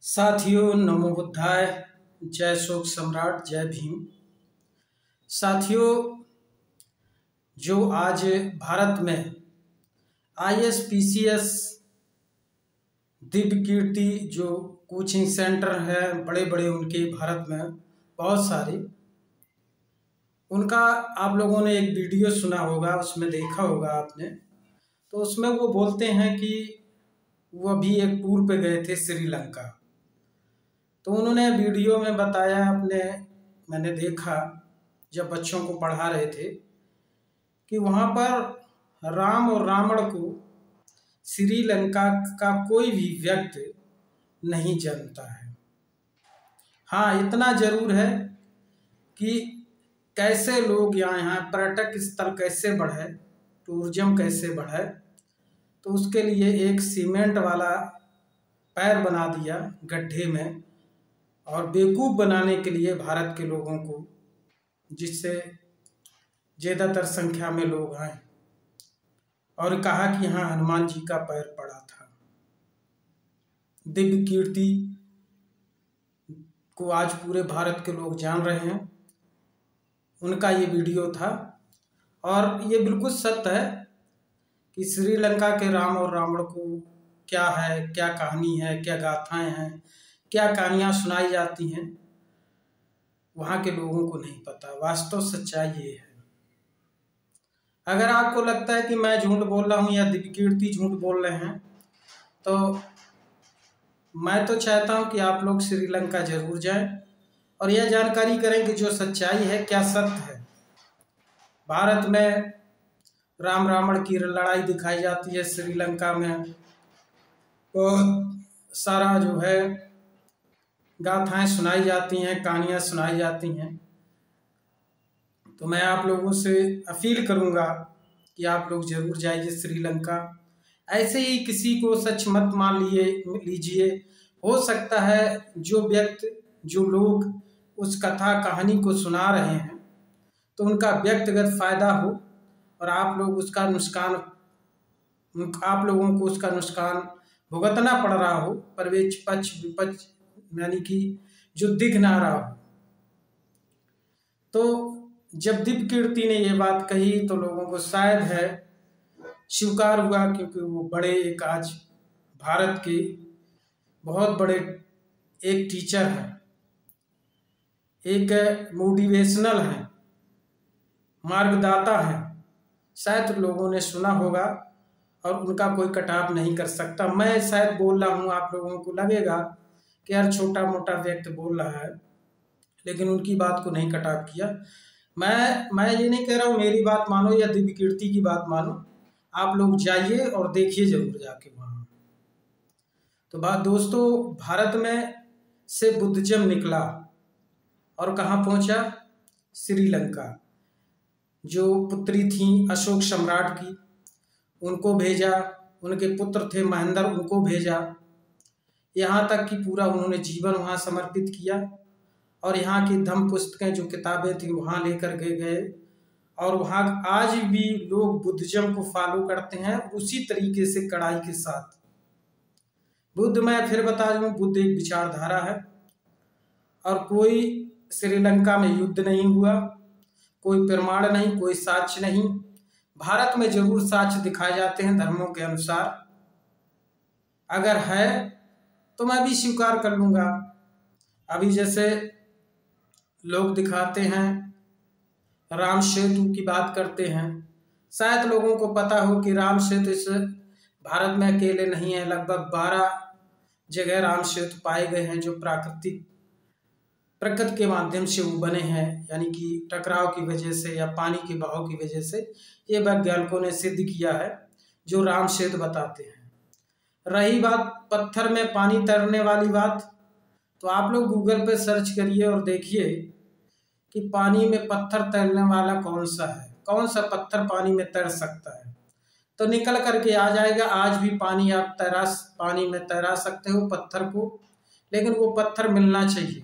साथियों, नमो बुद्धाय। जय शोक सम्राट, जय भीम। साथियों, जो आज भारत में ISPCS दिव्य कीर्ति जो कोचिंग सेंटर है बड़े बड़े उनके भारत में बहुत सारे, उनका आप लोगों ने एक वीडियो सुना होगा, उसमें देखा होगा आपने। तो उसमें वो बोलते हैं कि वो अभी एक टूर पे गए थे श्रीलंका। तो उन्होंने वीडियो में बताया, मैंने देखा जब बच्चों को पढ़ा रहे थे, कि वहाँ पर राम और रावण को श्रीलंका का कोई भी व्यक्ति नहीं जानता है। हाँ, इतना जरूर है कि कैसे लोग यहाँ पर्यटक स्थल कैसे बढ़े, टूरिज्म कैसे बढ़े, तो उसके लिए एक सीमेंट वाला पैर बना दिया गड्ढे में, और बेवकूफ़ बनाने के लिए भारत के लोगों को, जिससे ज़्यादातर संख्या में लोग आए, और कहा कि यहाँ हनुमान जी का पैर पड़ा था। दिव्य कीर्ति को आज पूरे भारत के लोग जान रहे हैं। उनका ये वीडियो था, और ये बिल्कुल सत्य है कि श्रीलंका के राम और रावण को क्या है, क्या कहानी है, क्या गाथाएं हैं, क्या कहानियाँ सुनाई जाती हैं, वहाँ के लोगों को नहीं पता। वास्तव सच्चाई ये है। अगर आपको लगता है कि मैं झूठ बोल रहा हूँ या दिव्य कीर्ति झूठ बोल रहे हैं, तो मैं तो चाहता हूँ कि आप लोग श्रीलंका जरूर जाएं और यह जानकारी करें कि जो सच्चाई है क्या सत्य है। भारत में राम रावण की लड़ाई दिखाई जाती है, श्रीलंका में बहुत सारा जो है गाथाएं सुनाई जाती हैं, कहानियाँ सुनाई जाती हैं। तो मैं आप लोगों से अपील करूंगा कि आप लोग जरूर जाइए श्रीलंका। ऐसे ही किसी को सच मत मान लीजिए। हो सकता है जो व्यक्ति, जो लोग उस कथा कहानी को सुना रहे हैं, तो उनका व्यक्तिगत फायदा हो और आप लोगों को उसका नुकसान भुगतना पड़ रहा हो, पर वे पक्ष विपक्ष यानी कि जो दिख ना रहा हो। तो जब दिव्य कीर्ति ने ये बात कही तो लोगों को शायद है स्वीकार हुआ, क्योंकि वो बड़े एक आज भारत के बहुत बड़े एक टीचर हैं, एक मोटिवेशनल हैं, मार्गदाता हैं। शायद लोगों ने सुना होगा और उनका कोई कटाव नहीं कर सकता। मैं शायद बोल रहा हूँ, आप लोगों को लगेगा कि यार छोटा मोटा व्यक्ति बोल रहा है, लेकिन उनकी बात को नहीं कटाव किया। मैं ये नहीं कह रहा हूँ मेरी बात मानो या दिव्य कीर्ति की बात मानो, आप लोग जाइए और देखिए जरूर जाके वहाँ। तो बात दोस्तों, भारत में से बुद्धिज्म निकला और कहाँ पहुँचा? श्रीलंका। जो पुत्री थी अशोक सम्राट की, उनको भेजा, उनके पुत्र थे महेंद्र, उनको भेजा। यहाँ तक कि पूरा उन्होंने जीवन वहाँ समर्पित किया, और यहाँ की धम्म पुस्तकें जो किताबें थी वहाँ लेकर के गए, और वहाँ आज भी लोग बुद्धिज्म को फॉलो करते हैं उसी तरीके से, कड़ाई के साथ। बुद्ध, मैं फिर बता दूं, बुद्ध एक विचारधारा है, और कोई श्रीलंका में युद्ध नहीं हुआ, कोई प्रमाण नहीं, कोई साक्ष्य नहीं। भारत में जरूर साक्ष्य दिखाए जाते हैं धर्मों के अनुसार। अगर है तो मैं भी स्वीकार कर लूँगा। अभी जैसे लोग दिखाते हैं, राम सेतु की बात करते हैं, शायद लोगों को पता हो कि राम सेतु इस भारत में अकेले नहीं है। लगभग 12 जगह राम सेतु पाए गए हैं, जो प्रकृति के माध्यम से वो बने हैं, यानी कि टकराव की वजह से या पानी के बहाव की वजह से। ये वैज्ञानिकों ने सिद्ध किया है, जो राम सेतु बताते हैं। रही बात पत्थर में पानी तैरने वाली बात, तो आप लोग गूगल पे सर्च करिए और देखिए कि पानी में पत्थर तैरने वाला कौन सा है, कौन सा पत्थर पानी में तैर सकता है, तो निकल करके आ जाएगा। आज भी पानी में तैरा सकते हो पत्थर को, लेकिन वो पत्थर मिलना चाहिए।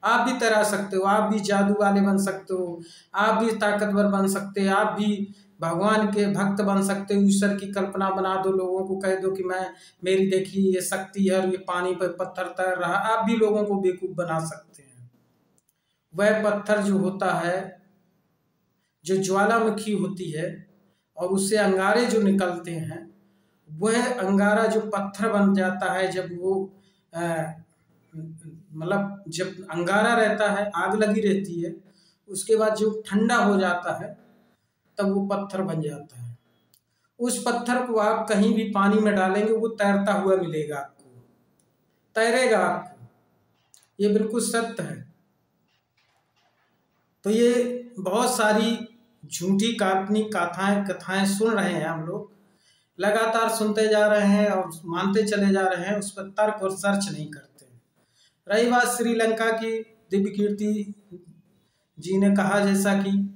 आप भी तैरा सकते हो, आप भी जादू वाले बन सकते हो, आप भी ताकतवर बन सकते हो, आप भी भगवान के भक्त बन सकते हो, ईश्वर की कल्पना बना दो, लोगों को कह दो कि मैं मेरी देखिए ये शक्ति है और ये पानी पर पत्थर तैर रहा, आप भी लोगों को बेवकूफ़ बना सकते हैं। वह पत्थर जो होता है, जो ज्वालामुखी होती है और उससे अंगारे जो निकलते हैं, वह अंगारा जो पत्थर बन जाता है, जब वो मतलब जब अंगारा रहता है, आग लगी रहती है, उसके बाद जो ठंडा हो जाता है तब वो पत्थर बन जाता है। उस पत्थर को आप कहीं भी पानी में डालेंगे वो तैरता हुआ मिलेगा आपको, तैरेगा आपको, ये बिल्कुल सत्य है। तो ये बहुत सारी झूठी काल्पनिक कथाएं सुन रहे हैं हम लोग, लगातार सुनते जा रहे हैं और मानते चले जा रहे हैं, उस पर तर्क और सर्च नहीं करते। रही बात श्रीलंका की, दिव्य कीर्ति जी ने कहा, जैसा कि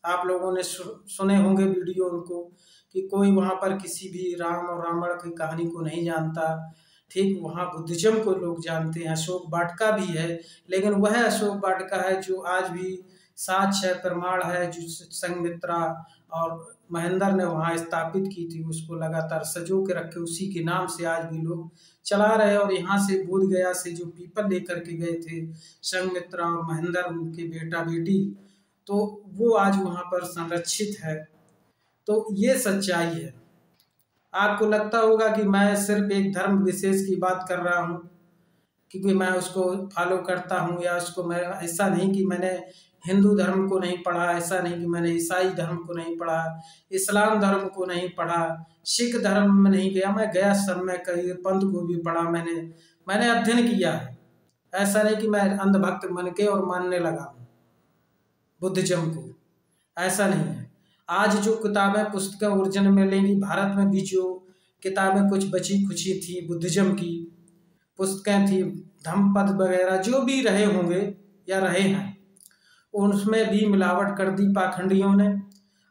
आप लोगों ने सुने होंगे वीडियो उनको, कि कोई वहाँ पर किसी भी राम और रावण की कहानी को नहीं जानता। ठीक वहाँ बुद्धिज्म को लोग जानते हैं, अशोक वाटिका भी है, लेकिन वह अशोक वाटिका है जो आज भी साक्ष्य प्रमाण है, जो संघमित्रा और महेंद्र ने वहाँ स्थापित की थी, उसको लगातार सजो के रखे, उसी के नाम से आज भी लोग चला रहे। और यहाँ से बोध गया से जो पीपल लेकर के गए थे संघमित्रा और महेंद्र, उनके बेटा बेटी, तो वो आज वहाँ पर संरक्षित है। तो ये सच्चाई है। आपको लगता होगा कि मैं सिर्फ एक धर्म विशेष की बात कर रहा हूँ क्योंकि मैं उसको फॉलो करता हूँ, या उसको मैं, ऐसा नहीं कि मैंने हिंदू धर्म को नहीं पढ़ा, ऐसा नहीं कि मैंने ईसाई धर्म को नहीं पढ़ा, इस्लाम धर्म को नहीं पढ़ा, सिख धर्म में नहीं गया, मैं गया सब में, कई पंथ को भी पढ़ा, मैंने अध्ययन किया है। ऐसा नहीं कि मैं अंधभक्त बन के और मानने लगा हूँ बुद्धिज्म को, ऐसा नहीं है। आज जो किताबें पुस्तकें ओरिजिनल मिलेंगी, भारत में भी जो किताबें कुछ बची खुची थी बुद्धिज्म की पुस्तकें थी, धम्मपद वगैरह जो भी रहे होंगे या रहे हैं, उसमें भी मिलावट कर दी पाखंडियों ने।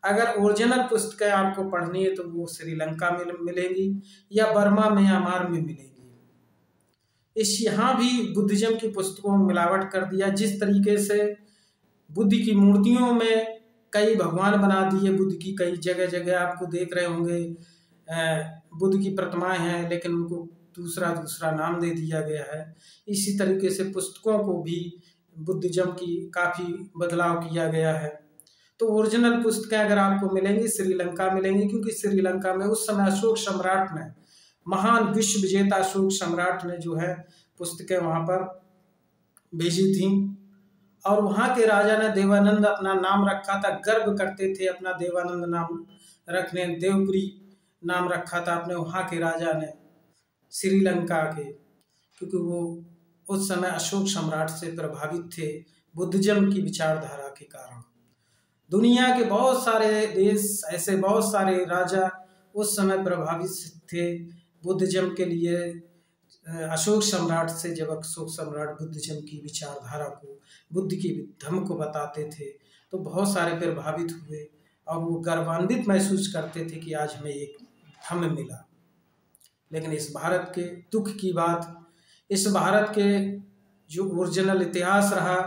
अगर ओरिजिनल पुस्तकें आपको पढ़नी है तो वो श्रीलंका में मिलेंगी या बर्मा म्यांमार में मिलेंगी। यहाँ भी बुद्धिज्म की पुस्तकों में मिलावट कर दिया। जिस तरीके से बुद्ध की मूर्तियों में कई भगवान बना दिए, बुद्ध की कई जगह जगह आपको देख रहे होंगे बुद्ध की प्रतिमाएं हैं, लेकिन उनको दूसरा नाम दे दिया गया है। इसी तरीके से पुस्तकों को भी बुद्धिज्म की काफ़ी बदलाव किया गया है। तो ओरिजिनल पुस्तकें अगर आपको मिलेंगी श्रीलंका मिलेंगी, क्योंकि श्रीलंका में उस समय अशोक सम्राट ने, महान विश्व विजेता अशोक सम्राट ने जो है पुस्तकें वहाँ पर भेजी थी। और वहाँ के राजा ने देवानंद अपना नाम रखा था, गर्व करते थे अपना देवानंद नाम रखने, देवपुरी नाम रखा था अपने वहाँ के राजा ने श्रीलंका के, क्योंकि वो उस समय अशोक सम्राट से प्रभावित थे बुद्धिज्म की विचारधारा के कारण। दुनिया के बहुत सारे देश, ऐसे बहुत सारे राजा उस समय प्रभावित थे बुद्धिज्म के लिए अशोक सम्राट से। जब अशोक सम्राट बुद्धिज्म की विचारधारा को, बुद्ध की धर्म को बताते थे तो बहुत सारे प्रभावित हुए और वो गर्वान्वित महसूस करते थे कि आज हमें एक धर्म मिला। लेकिन इस भारत के दुख की बात, इस भारत के जो ओरिजिनल इतिहास रहा,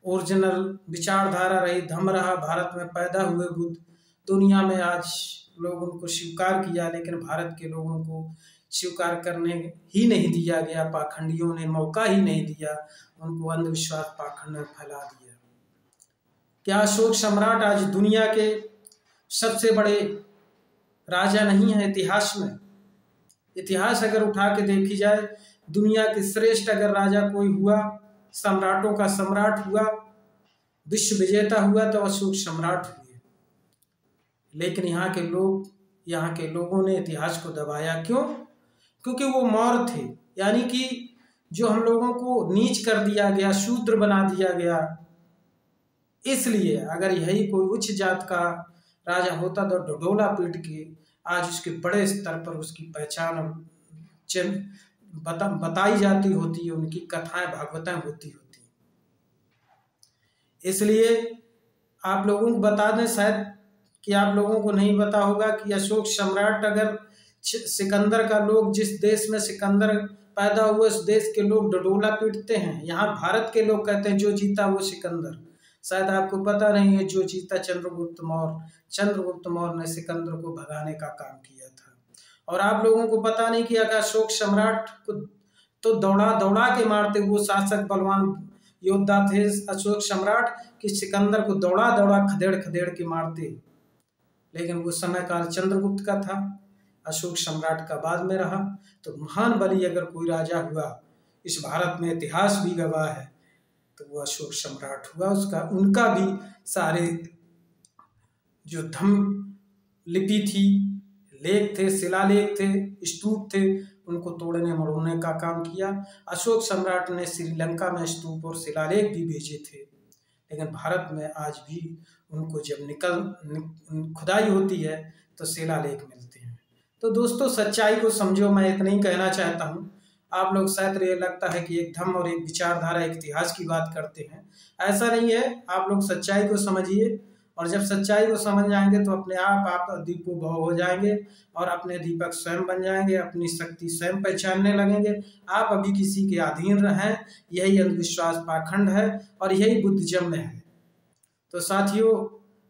ओरिजिनल विचारधारा रही, धर्म रहा, भारत में पैदा हुए बुद्ध, दुनिया में आज लोग उनको स्वीकार किया, लेकिन भारत के लोगों को स्वीकार करने ही नहीं दिया गया। पाखंडियों ने मौका ही नहीं दिया, उनको अंधविश्वास पाखंड में फैला दिया। क्या अशोक सम्राट आज दुनिया के सबसे बड़े राजा नहीं है इतिहास में? इतिहास अगर उठा के देखी जाए, दुनिया के श्रेष्ठ अगर राजा कोई हुआ, सम्राटों का सम्राट हुआ, विश्व विजेता हुआ, तो अशोक सम्राट हुए। लेकिन यहाँ के लोगों ने इतिहास को दबाया। क्यों? क्योंकि वो मौर्य थे, यानी कि जो हम लोगों को नीच कर दिया गया, शूद्र बना दिया गया। इसलिए अगर यही कोई उच्च जात का राजा होता तो ढोला पीट के आज उसके बड़े स्तर पर उसकी पहचान बताई जाती होती, उनकी कथाएं भागवतें होती। इसलिए आप लोगों को बता दें, शायद कि आप लोगों को नहीं पता होगा कि अशोक सम्राट, अगर सिकंदर का लोग, जिस देश में सिकंदर पैदा हुए उस देश के लोग डडोला पीटते हैं। यहाँ भारत के लोग कहते हैं जो जीता वो सिकंदर, शायद आपको पता नहीं है, जो जीता चंद्रगुप्त मौर्य ने सिकंदर को भगाने का काम किया था। और आप लोगों को पता नहीं कि अगर अशोक सम्राट को तो दौड़ा दौड़ा के मारते, वो शासक बलवान योद्धा थे अशोक सम्राट, कि सिकंदर को दौड़ा दौड़ा खदेड़ खदेड़ के मारते। लेकिन वो समय काल चंद्रगुप्त का था, अशोक सम्राट का बाद में रहा। तो महान बलि अगर कोई राजा हुआ, इस भारत में इतिहास भी गवाह है, तो वो अशोक सम्राट हुआ। उनका भी सारे जो धम्म लिपि थी, लेख थे, शिलालेख थे, स्तूप थे, उनको तोड़ने मरोड़ने का काम किया। अशोक सम्राट ने श्रीलंका में स्तूप और शिलालेख भी भेजे थे, लेकिन भारत में आज भी उनको जब खुदाई होती है तो शिलालेख मिलते हैं। तो दोस्तों, सच्चाई को समझो, मैं इतना ही कहना चाहता हूँ। आप लोग शायद ये लगता है कि एक धर्म और एक विचारधारा, एक इतिहास की बात करते हैं, ऐसा नहीं है। आप लोग सच्चाई को समझिए, और जब सच्चाई को समझ जाएंगे तो अपने आप दीपो भव हो जाएंगे और अपने दीपक स्वयं बन जाएंगे, अपनी शक्ति स्वयं पहचानने लगेंगे। आप अभी किसी के अधीन रहें, यही अंधविश्वास पाखंड है और यही बुद्धिज्म में है। तो साथियों,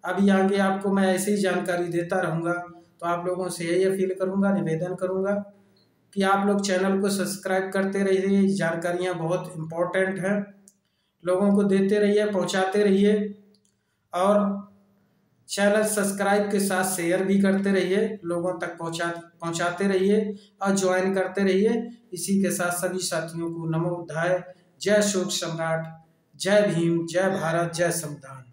अभी आगे आपको मैं ऐसे ही जानकारी देता रहूँगा, तो आप लोगों से यही अपील करूँगा, निवेदन करूँगा कि आप लोग चैनल को सब्सक्राइब करते रहिए। जानकारियाँ बहुत इम्पोर्टेंट हैं, लोगों को देते रहिए, पहुँचाते रहिए, और चैनल सब्सक्राइब के साथ शेयर भी करते रहिए, लोगों तक पहुँचाते रहिए और ज्वाइन करते रहिए। इसी के साथ सभी साथियों को नमो बुद्धाय। जय अशोक सम्राट, जय भीम, जय भारत, जय संविधान।